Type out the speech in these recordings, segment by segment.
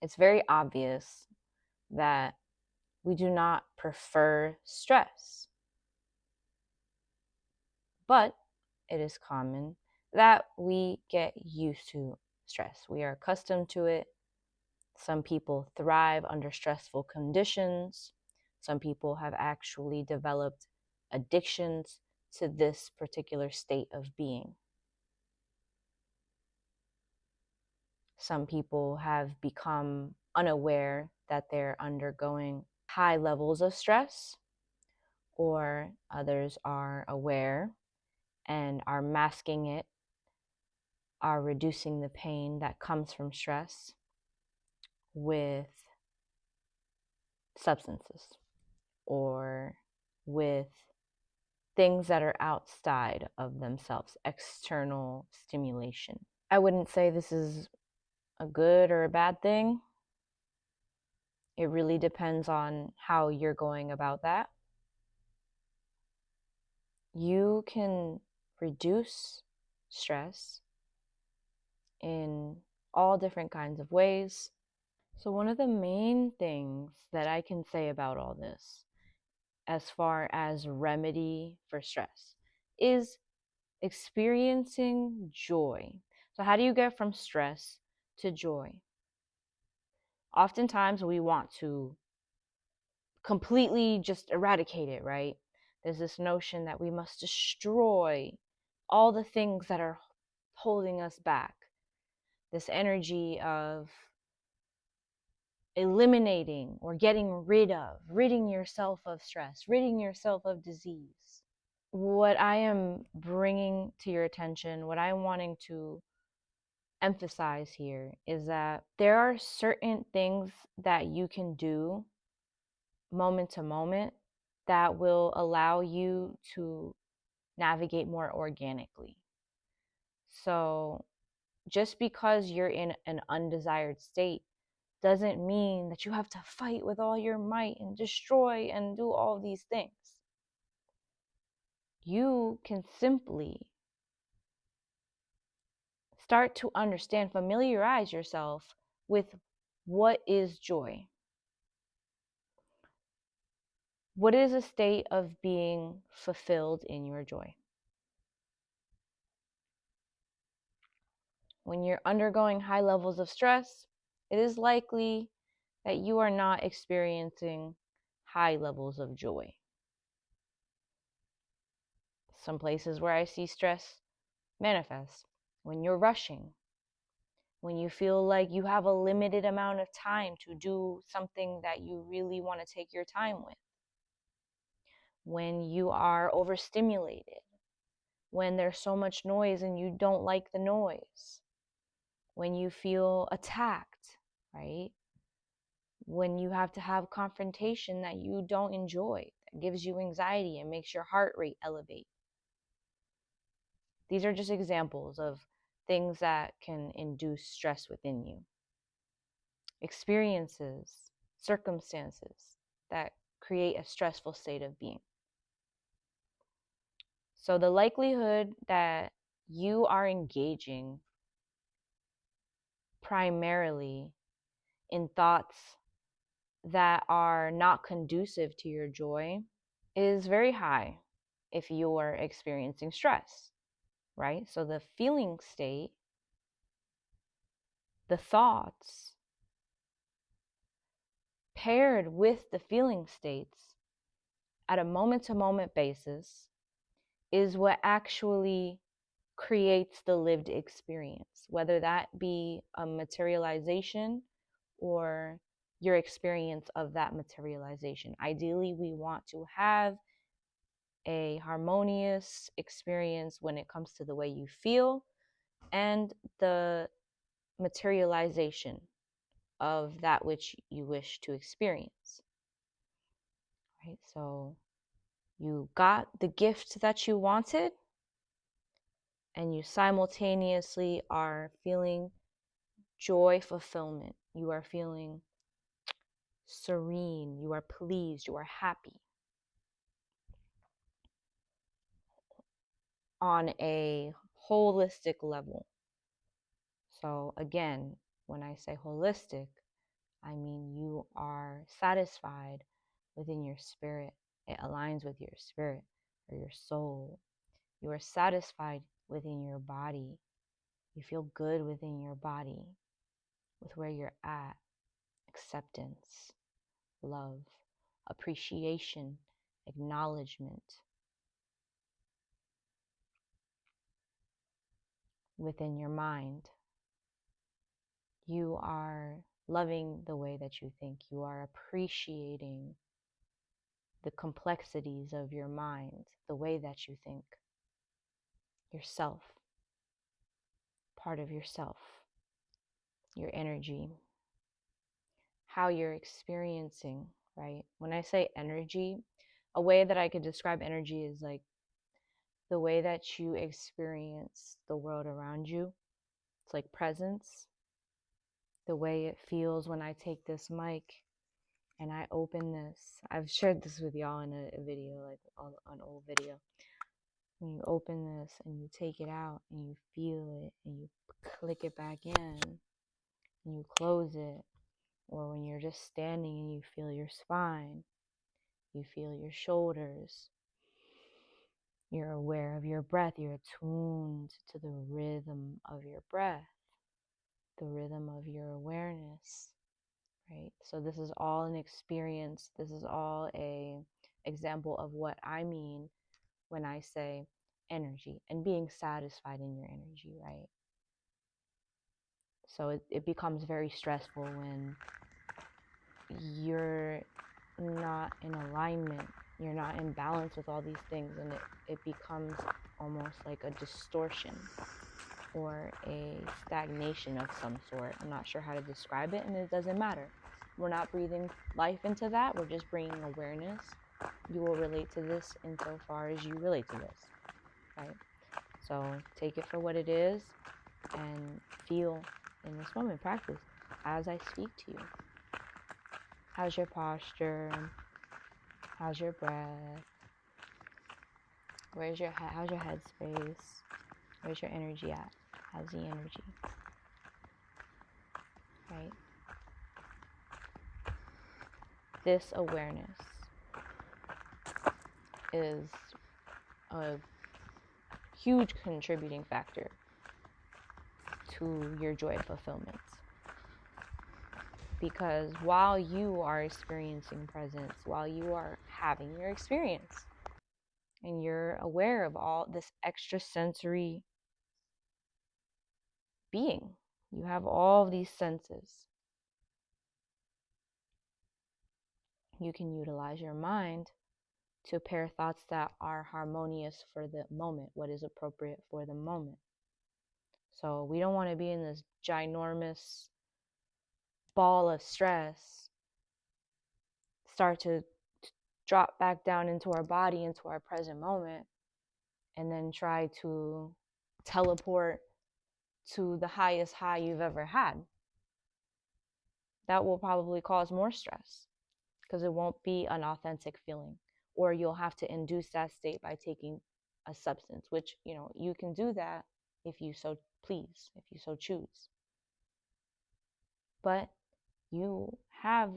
It's very obvious that we do not prefer stress, but it is common that we get used to stress. We are accustomed to it. Some people thrive under stressful conditions. Some people have actually developed addictions to this particular state of being. Some people have become unaware that they're undergoing high levels of stress, or others are aware and are masking it, are reducing the pain that comes from stress with substances or with things that are outside of themselves, external stimulation. I wouldn't say this is a good or a bad thing. It really depends on how you're going about that. You can reduce stress in all different kinds of ways. So, one of the main things that I can say about all this, as far as remedy for stress, is experiencing joy. So, how do you get from stress to joy? Oftentimes, we want to completely just eradicate it, right? There's this notion that we must destroy all the things that are holding us back. This energy of eliminating or getting rid of, ridding yourself of stress, ridding yourself of disease. What I am bringing to your attention, what I'm wanting to emphasize here is that there are certain things that you can do moment to moment that will allow you to navigate more organically. So just because you're in an undesired state doesn't mean that you have to fight with all your might and destroy and do all these things. You can simply start to understand, familiarize yourself with what is joy. What is a state of being fulfilled in your joy? When you're undergoing high levels of stress, it is likely that you are not experiencing high levels of joy. Some places where I see stress manifest when you're rushing, when you feel like you have a limited amount of time to do something that you really want to take your time with, when you are overstimulated, when there's so much noise and you don't like the noise, when you feel attacked, right? When you have to have confrontation that you don't enjoy, that gives you anxiety and makes your heart rate elevate. These are just examples of things that can induce stress within you. Experiences, circumstances that create a stressful state of being. So the likelihood that you are engaging primarily in thoughts that are not conducive to your joy is very high if you are experiencing stress, right? So the feeling state, the thoughts paired with the feeling states at a moment to moment basis is what actually creates the lived experience, whether that be a materialization or your experience of that materialization. Ideally, we want to have a harmonious experience when it comes to the way you feel and the materialization of that which you wish to experience. Right? So you got the gift that you wanted, and you simultaneously are feeling joy, fulfillment. You are feeling serene. You are pleased. You are happy on a holistic level. So, again, when I say holistic, I mean, you are satisfied within your spirit. It aligns with your spirit or your soul. You are satisfied within your body. You feel good within your body with where you're at. Acceptance, love, appreciation, acknowledgement. Within your mind, you are loving the way that you think. You are appreciating the complexities of your mind, the way that you think, yourself, part of yourself, your energy, how you're experiencing, right? When I say energy, a way that I could describe energy is like the way that you experience the world around you. It's like presence, the way it feels when I take this mic and I open this. I've shared this with y'all in a video, like an old video. When you open this and you take it out and you feel it and you click it back in and you close it, or when you're just standing and you feel your spine, you feel your shoulders, you're aware of your breath, you're attuned to the rhythm of your breath, the rhythm of your awareness, right? So this is all an experience. This is all a example of what I mean when I say energy and being satisfied in your energy, right? So it becomes very stressful when you're not in alignment, you're not in balance with all these things, and it becomes almost like a distortion or a stagnation of some sort. I'm not sure how to describe it, and it doesn't matter. We're not breathing life into that, we're just bringing awareness. You will relate to this insofar as you relate to this, right? So take it for what it is and feel in this moment. Practice as I speak to you. How's your posture? How's your breath? How's your headspace? Where's your energy at? How's the energy? Right? This awareness is a huge contributing factor to your joy fulfillment. Because while you are experiencing presence, while you are having your experience, and you're aware of all this extrasensory being, you have all of these senses. You can utilize your mind to pair thoughts that are harmonious for the moment, what is appropriate for the moment. So we don't want to be in this ginormous ball of stress, start to drop back down into our body, into our present moment, and then try to teleport to the highest high you've ever had. That will probably cause more stress because it won't be an authentic feeling, or you'll have to induce that state by taking a substance, which, you can do that if you so please, if you so choose. But you have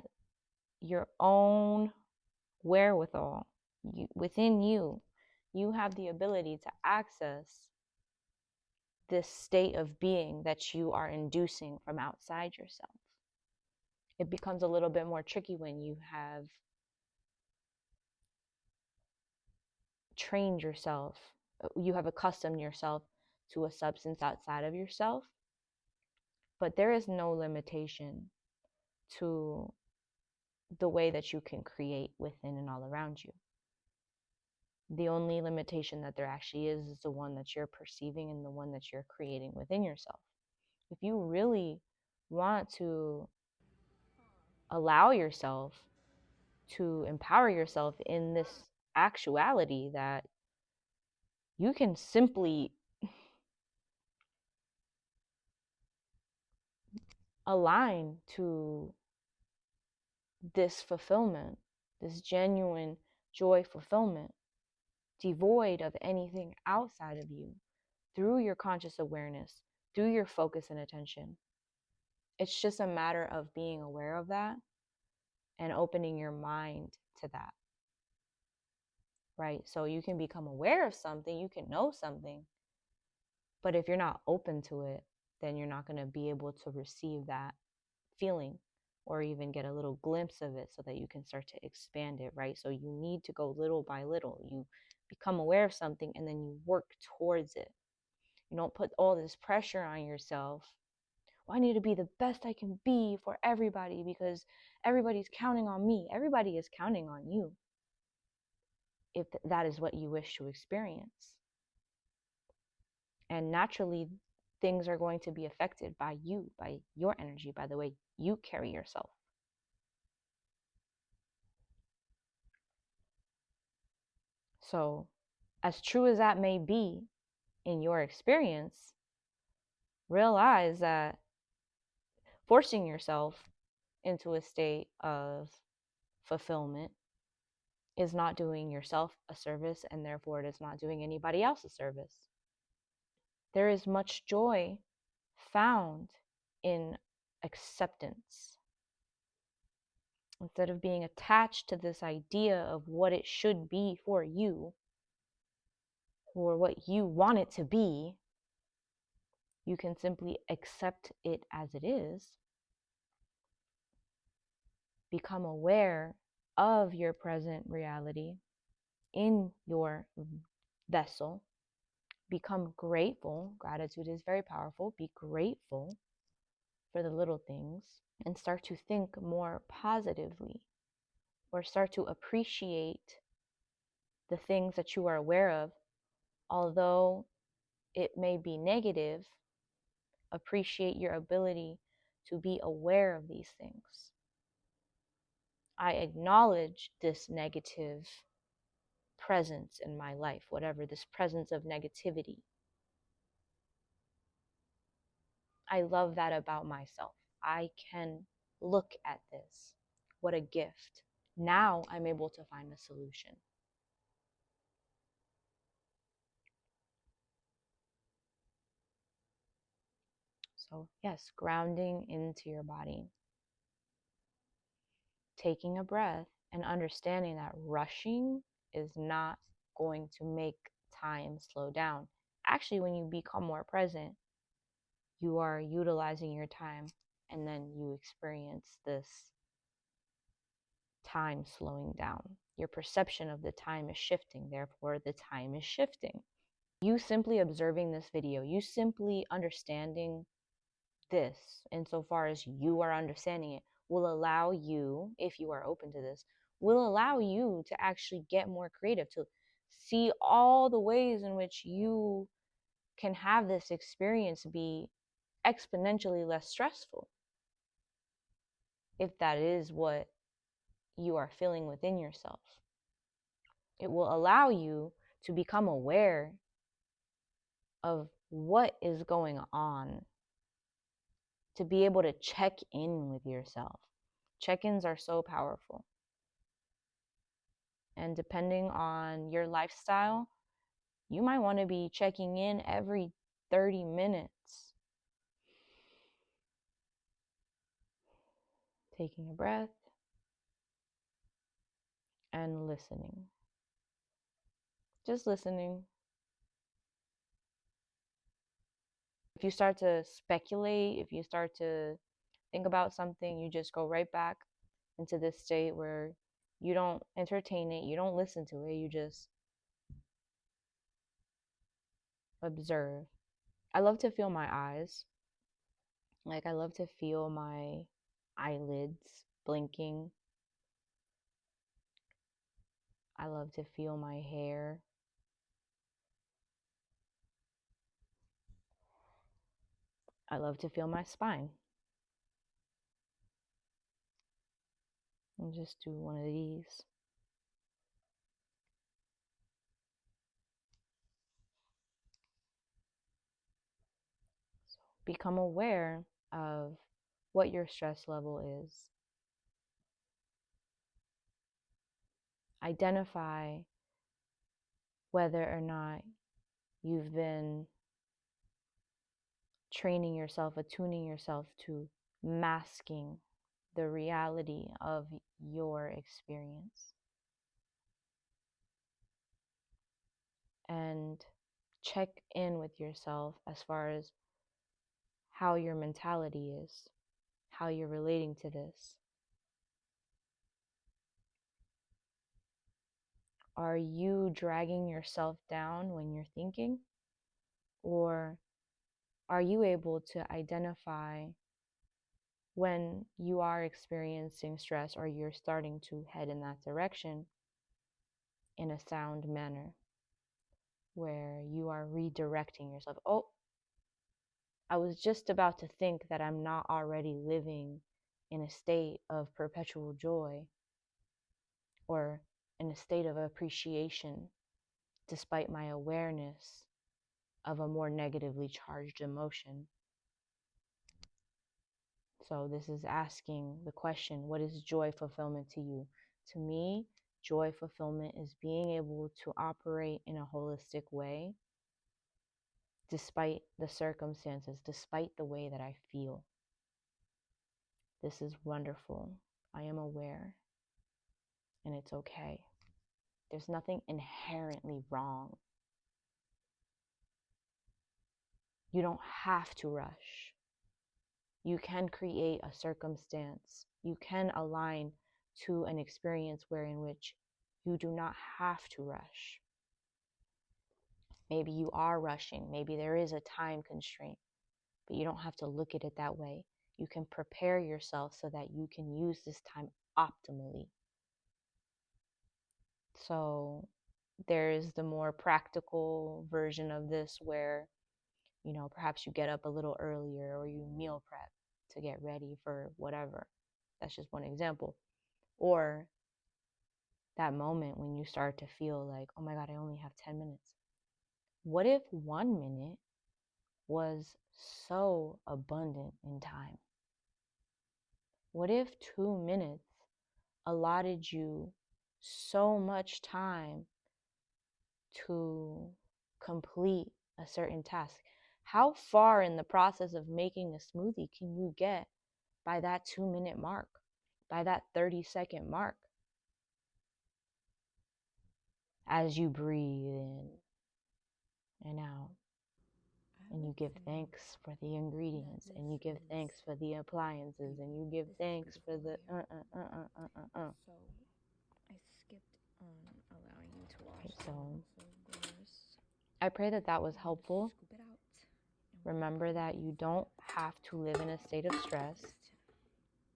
your own wherewithal. Within you have the ability to access this state of being that you are inducing from outside yourself. It becomes a little bit more tricky when you have trained yourself, you have accustomed yourself to a substance outside of yourself. But there is no limitation to the way that you can create within and all around you. The only limitation that there actually is the one that you're perceiving and the one that you're creating within yourself. If you really want to allow yourself to empower yourself in this actuality that you can simply align to this fulfillment, this genuine joy fulfillment, devoid of anything outside of you, through your conscious awareness, through your focus and attention, It's just a matter of being aware of that and opening your mind to that, right? So you can become aware of something, you can know something, but if you're not open to it, then you're not going to be able to receive that feeling or even get a little glimpse of it so that you can start to expand it, right? So you need to go little by little. You become aware of something and then you work towards it. You don't put all this pressure on yourself. Well, I need to be the best I can be for everybody because everybody's counting on me. Everybody is counting on you if that is what you wish to experience. And naturally, things are going to be affected by you, by your energy, by the way you carry yourself. So, as true as that may be in your experience, realize that forcing yourself into a state of fulfillment is not doing yourself a service, and therefore it is not doing anybody else a service. There is much joy found in acceptance. Instead of being attached to this idea of what it should be for you or what you want it to be, you can simply accept it as it is, become aware of your present reality in your vessel, become grateful. Gratitude is very powerful. Be grateful for the little things and start to think more positively, or start to appreciate the things that you are aware of. Although it may be negative, appreciate your ability to be aware of these things. I acknowledge this negative presence in my life, whatever this presence of negativity. I love that about myself. I can look at this. What a gift. Now I'm able to find a solution. So, yes, grounding into your body, taking a breath, and understanding that rushing is not going to make time slow down. Actually, when you become more present, you are utilizing your time, and then you experience this time slowing down. Your perception of the time is shifting, therefore, the time is shifting. You simply observing this video, you simply understanding this, insofar as you are understanding it, will allow you, if you are open to this, will allow you to actually get more creative, to see all the ways in which you can have this experience be exponentially less stressful, if that is what you are feeling within yourself. It will allow you to become aware of what is going on, to be able to check in with yourself. Check-ins are so powerful. And depending on your lifestyle, you might want to be checking in every 30 minutes. Taking a breath and listening. Just listening. If you start to speculate, if you start to think about something, you just go right back into this state where you don't entertain it, you don't listen to it, you just observe. I love to feel my eyes. Like, I love to feel my eyelids blinking. I love to feel my hair. I love to feel my spine. And just do one of these. So become aware of what your stress level is. Identify whether or not you've been training yourself, attuning yourself to masking the reality of your experience. And check in with yourself as far as how your mentality is, how you're relating to this. Are you dragging yourself down when you're thinking? Or are you able to identify when you are experiencing stress or you're starting to head in that direction in a sound manner where you are redirecting yourself? Oh, I was just about to think that I'm not already living in a state of perpetual joy or in a state of appreciation despite my awareness of a more negatively charged emotion. So this is asking the question, what is joy fulfillment to you? To me, joy fulfillment is being able to operate in a holistic way despite the circumstances, despite the way that I feel. This is wonderful. I am aware, and it's okay. There's nothing inherently wrong. You don't have to rush. You can create a circumstance. You can align to an experience in which you do not have to rush. Maybe you are rushing. Maybe there is a time constraint, but you don't have to look at it that way. You can prepare yourself so that you can use this time optimally. So there's the more practical version of this where, perhaps you get up a little earlier or you meal prep to get ready for whatever. That's just one example. Or that moment when you start to feel like, oh my God, I only have 10 minutes. What if 1 minute was so abundant in time? What if 2 minutes allotted you so much time to complete a certain task? How far in the process of making a smoothie can you get by that 2-minute mark, by that 30-second mark? As you breathe in and out, and you give thanks for the ingredients, and you give thanks for the appliances, and you give thanks for the So I skipped on allowing you to wash I pray that that was helpful. Remember that you don't have to live in a state of stress,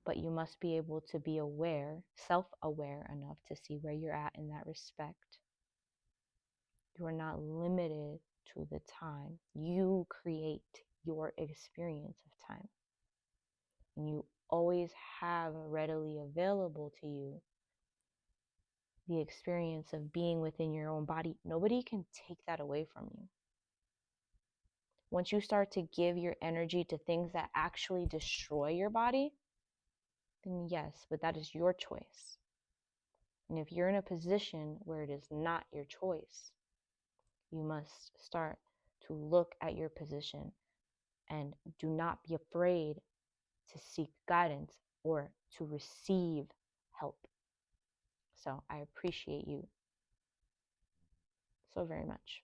but you must be able to be aware, self-aware enough to see where you're at in that respect. You are not limited to the time. You create your experience of time. And you always have readily available to you the experience of being within your own body. Nobody can take that away from you. Once you start to give your energy to things that actually destroy your body, then yes, but that is your choice. And if you're in a position where it is not your choice, you must start to look at your position and do not be afraid to seek guidance or to receive help. So I appreciate you so very much.